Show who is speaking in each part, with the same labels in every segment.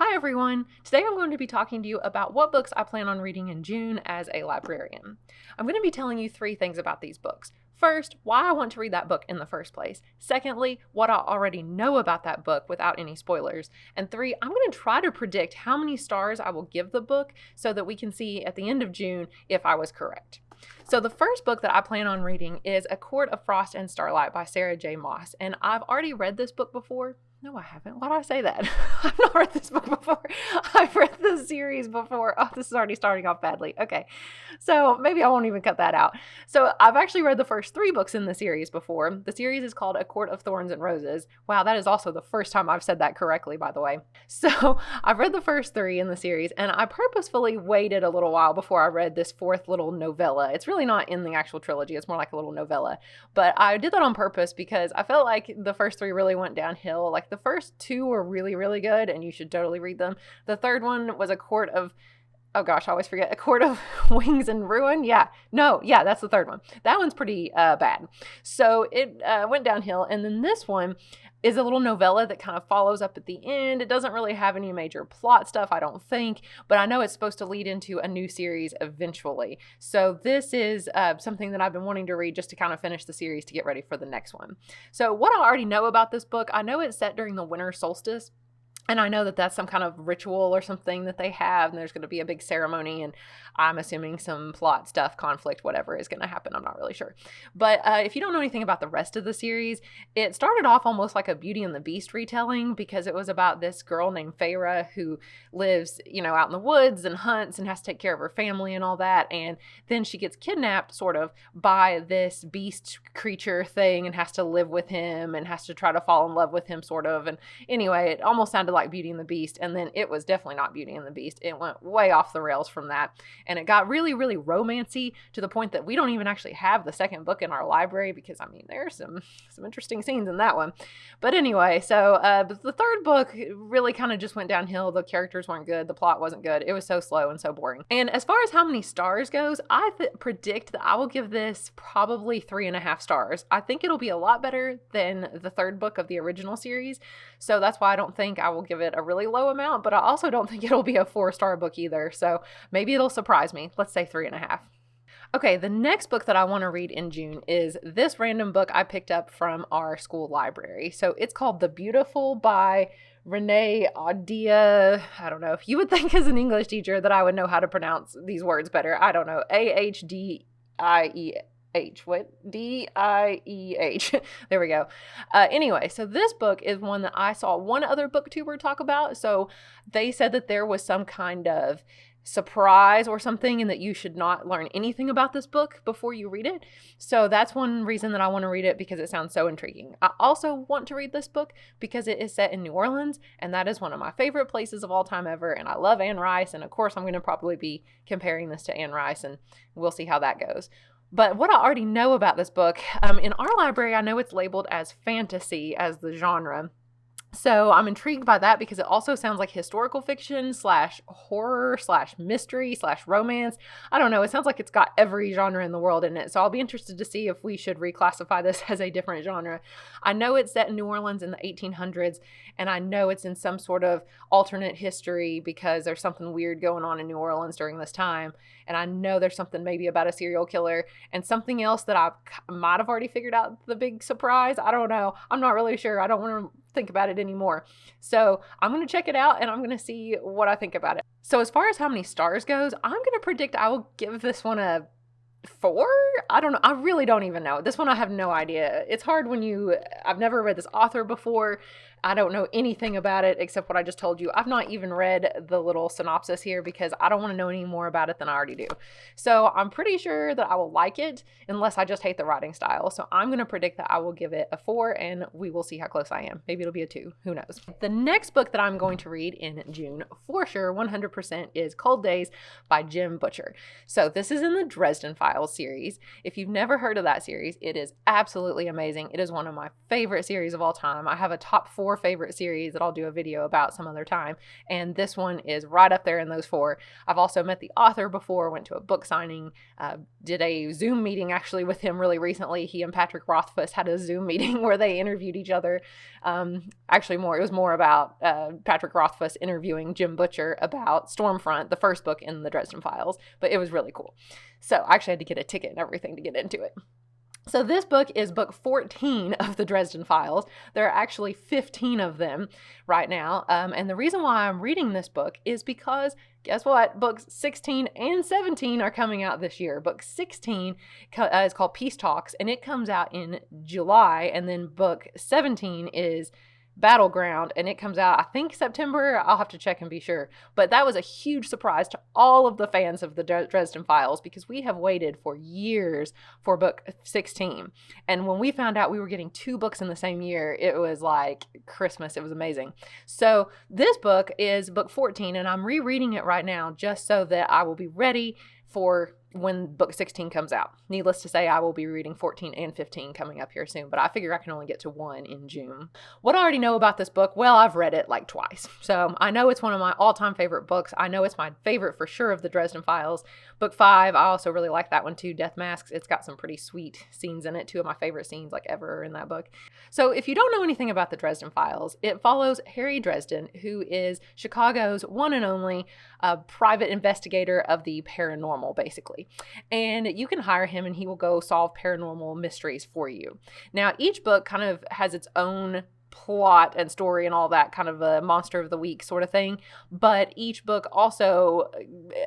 Speaker 1: Hi everyone! Today I'm going to be talking to you about what books I plan on reading in June as a librarian. I'm going to be telling you 3 things about these books. First, why I want to read that book in the first place. Secondly, what I already know about that book without any spoilers. And 3, I'm going to try to predict how many stars I will give the book so that we can see at the end of June if I was correct. So the first book that I plan on reading is A Court of Frost and Starlight by Sarah J. Maas. And I've already read this book before. No, I haven't. Why did I say that? I've not read this book before. I've read the series before. Oh, this is already starting off badly. Okay. So maybe I won't even cut that out. So I've actually read the first 3 books in the series before. The series is called A Court of Thorns and Roses. Wow, that is also the first time I've said that correctly, by the way. So I've read the first 3 in the series, and I purposefully waited a little while before I read this 4th little novella. It's really not in the actual trilogy. It's more like a little novella. But I did that on purpose because I felt like the first 3 really went downhill. Like the first 2 were really, really good, and you should totally read them. The third one was A Court of, oh gosh, I always forget, A Court of Wings and Ruin. That's the third one. That one's pretty bad. So it went downhill. And then this one is a little novella that kind of follows up at the end. It doesn't really have any major plot stuff, I don't think, but I know it's supposed to lead into a new series eventually. So this is something that I've been wanting to read just to kind of finish the series to get ready for the next one. So what I already know about this book, I know it's set during the winter solstice. And I know that that's some kind of ritual or something that they have, and there's going to be a big ceremony, and I'm assuming some plot stuff, conflict, whatever is going to happen. I'm not really sure. But if you don't know anything about the rest of the series, it started off almost like a Beauty and the Beast retelling because it was about this girl named Feyre who lives, out in the woods and hunts and has to take care of her family and all that. And then she gets kidnapped sort of by this beast creature thing and has to live with him and has to try to fall in love with him sort of. And anyway, it almost sounded like Beauty and the Beast, and then it was definitely not Beauty and the Beast. It went way off the rails from that, and it got really, really romancy to the point that we don't even actually have the second book in our library because, there's some interesting scenes in that one. But anyway, so the third book really kind of just went downhill. The characters weren't good. The plot wasn't good. It was so slow and so boring. And as far as how many stars goes, I predict that I will give this probably 3.5 stars. I think it'll be a lot better than the third book of the original series, so that's why I don't think I will give it a really low amount, but I also don't think it'll be a 4-star book either. So maybe it'll surprise me. Let's say 3.5. Okay, the next book that I want to read in June is this random book I picked up from our school library. So it's called The Beautiful by Renee Ahdieh. I don't know. If you would think as an English teacher that I would know how to pronounce these words better. I don't know. Ahdieh. Dieh. There we go. Anyway, so this book is one that I saw one other booktuber talk about. So they said that there was some kind of surprise or something and that you should not learn anything about this book before you read it. So that's one reason that I want to read it, because it sounds so intriguing. I also want to read this book because it is set in New Orleans, and that is one of my favorite places of all time ever. And I love Anne Rice. And of course, I'm going to probably be comparing this to Anne Rice, and we'll see how that goes. But what I already know about this book, in our library, I know it's labeled as fantasy as the genre. So I'm intrigued by that because it also sounds like historical fiction / horror / mystery / romance. I don't know. It sounds like it's got every genre in the world in it. So I'll be interested to see if we should reclassify this as a different genre. I know it's set in New Orleans in the 1800s, and I know it's in some sort of alternate history because there's something weird going on in New Orleans during this time. And I know there's something maybe about a serial killer and something else that I might have already figured out the big surprise. I don't know. I'm not really sure. I don't want to think about it anymore. So I'm going to check it out and I'm going to see what I think about it. So as far as how many stars goes, I'm going to predict I will give this one a 4? I don't know. I really don't even know. This one I have no idea. It's hard when I've never read this author before. I don't know anything about it except what I just told you. I've not even read the little synopsis here because I don't want to know any more about it than I already do. So I'm pretty sure that I will like it unless I just hate the writing style. So I'm going to predict that I will give it a 4, and we will see how close I am. Maybe it'll be a 2. Who knows? The next book that I'm going to read in June for sure, 100%, is Cold Days by Jim Butcher. So this is in the Dresden Files series. If you've never heard of that series, it is absolutely amazing. It is one of my favorite series of all time. I have a top 4 4 favorite series that I'll do a video about some other time. And this one is right up there in those 4. I've also met the author before, went to a book signing, did a Zoom meeting actually with him really recently. He and Patrick Rothfuss had a Zoom meeting where they interviewed each other. It was more about Patrick Rothfuss interviewing Jim Butcher about Stormfront, the first book in the Dresden Files, but it was really cool. So I actually had to get a ticket and everything to get into it. So this book is book 14 of the Dresden Files. There are actually 15 of them right now. And the reason why I'm reading this book is because, guess what? Books 16 and 17 are coming out this year. Book 16 is called Peace Talks, and it comes out in July. And then book 17 is Battleground, and it comes out, I think, September. I'll have to check and be sure. But that was a huge surprise to all of the fans of the Dresden Files, because we have waited for years for book 16. And when we found out we were getting 2 books in the same year, it was like Christmas. It was amazing. So this book is book 14, and I'm rereading it right now just so that I will be ready for when book 16 comes out. Needless to say, I will be reading 14 and 15 coming up here soon, but I figure I can only get to 1 in June. What I already know about this book, well, I've read it like twice. So I know it's one of my all-time favorite books. I know it's my favorite for sure of the Dresden Files. Book 5, I also really like that one too, Death Masks. It's got some pretty sweet scenes in it. 2 of my favorite scenes like ever in that book. So if you don't know anything about the Dresden Files, it follows Harry Dresden, who is Chicago's one and only private investigator of the paranormal, basically. And you can hire him and he will go solve paranormal mysteries for you. Now, each book kind of has its own plot and story and all that, kind of a monster of the week sort of thing. But each book also,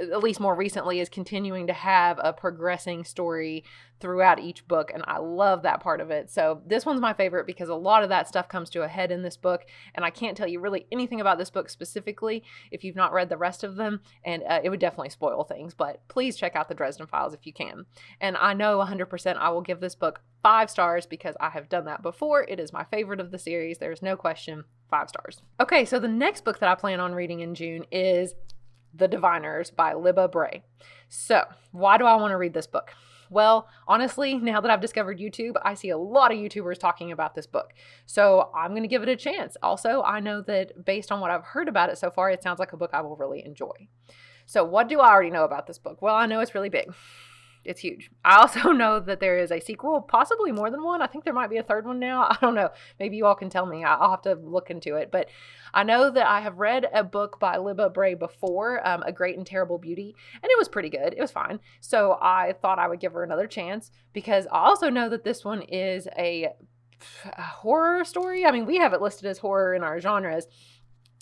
Speaker 1: at least more recently, is continuing to have a progressing story throughout each book, and I love that part of it. So this one's my favorite because a lot of that stuff comes to a head in this book, and I can't tell you really anything about this book specifically if you've not read the rest of them, and it would definitely spoil things, but please check out the Dresden Files if you can. And I know 100% I will give this book 5 stars because I have done that before. It is my favorite of the series. There's no question. 5 stars. Okay, so the next book that I plan on reading in June is The Diviners by Libba Bray. So why do I want to read this book? Well, honestly, now that I've discovered YouTube, I see a lot of YouTubers talking about this book. So I'm going to give it a chance. Also, I know that based on what I've heard about it so far, it sounds like a book I will really enjoy. So what do I already know about this book? Well, I know it's really big. It's huge. I also know that there is a sequel, possibly more than one. I think there might be a 3rd one now. I don't know. Maybe you all can tell me. I'll have to look into it. But I know that I have read a book by Libba Bray before, A Great and Terrible Beauty, and it was pretty good. It was fine. So I thought I would give her another chance because I also know that this one is a horror story. I mean, we have it listed as horror in our genres.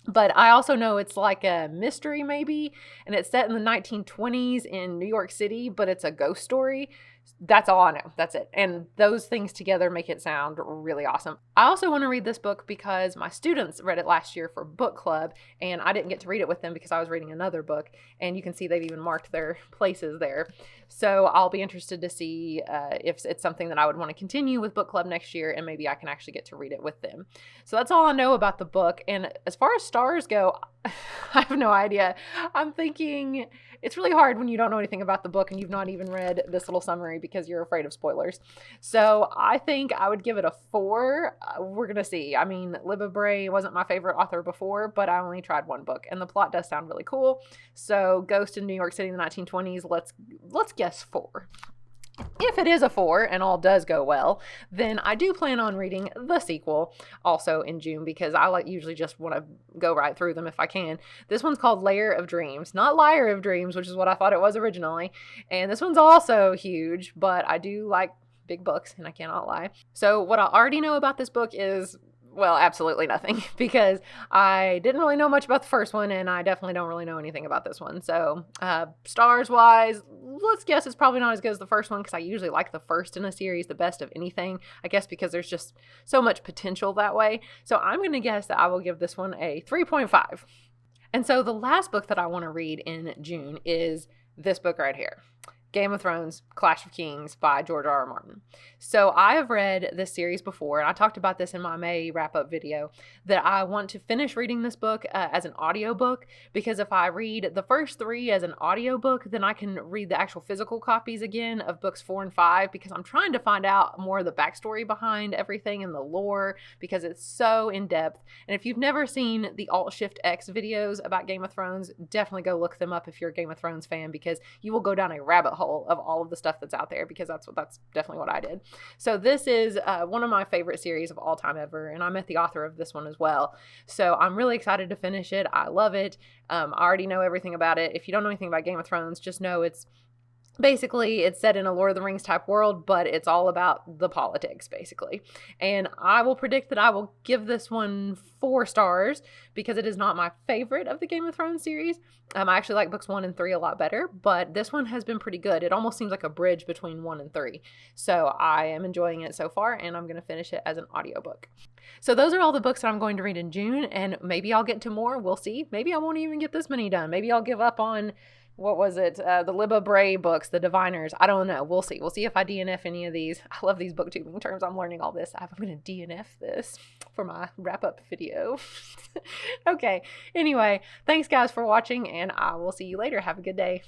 Speaker 1: But I also know it's like a mystery maybe, and it's set in the 1920s in New York City, but it's a ghost story. That's all I know. That's it. And those things together make it sound really awesome. I also want to read this book because my students read it last year for book club, and I didn't get to read it with them because I was reading another book, and you can see they've even marked their places there. So I'll be interested to see if it's something that I would want to continue with book club next year, and maybe I can actually get to read it with them. So that's all I know about the book. And as far as stars go, I have no idea. I'm thinking it's really hard when you don't know anything about the book and you've not even read this little summary because you're afraid of spoilers. So I think I would give it a 4. We're going to see. I mean, Libba Bray wasn't my favorite author before, but I only tried 1 book and the plot does sound really cool. So Ghost in New York City in the 1920s, let's guess 4. If it is a 4 and all does go well, then I do plan on reading the sequel also in June because I usually just want to go right through them if I can. This one's called Lair of Dreams, not Liar of Dreams, which is what I thought it was originally. And this one's also huge, but I do like big books and I cannot lie. So what I already know about this book is, well, absolutely nothing because I didn't really know much about the first one and I definitely don't really know anything about this one. So stars wise, let's guess it's probably not as good as the first one because I usually like the first in a series the best of anything, I guess because there's just so much potential that way. So I'm going to guess that I will give this one a 3.5. And so the last book that I want to read in June is this book right here. Game of Thrones, Clash of Kings by George R. R. Martin. So I have read this series before, and I talked about this in my May wrap-up video, that I want to finish reading this book as an audiobook, because if I read the first 3 as an audiobook, then I can read the actual physical copies again of books 4 and 5, because I'm trying to find out more of the backstory behind everything and the lore, because it's so in-depth. And if you've never seen the Alt-Shift-X videos about Game of Thrones, definitely go look them up if you're a Game of Thrones fan, because you will go down a rabbit hole of all of the stuff that's out there, because that's definitely what I did. So this is one of my favorite series of all time ever, and I met the author of this one as well. So I'm really excited to finish it. I love it. I already know everything about it. If you don't know anything about Game of Thrones, just know it's set in a Lord of the Rings type world, but it's all about the politics, basically. And I will predict that I will give this one 4 stars, because it is not my favorite of the Game of Thrones series. I actually like books 1 and 3 a lot better, but this one has been pretty good. It almost seems like a bridge between 1 and 3. So I am enjoying it so far, and I'm going to finish it as an audiobook. So those are all the books that I'm going to read in June, and maybe I'll get to more. We'll see. Maybe I won't even get this many done. Maybe I'll give up on what was it? The Libba Bray books, the Diviners. I don't know. We'll see. We'll see if I DNF any of these. I love these booktubing terms. I'm learning all this. I'm going to DNF this for my wrap-up video. Okay. Anyway, thanks guys for watching, and I will see you later. Have a good day.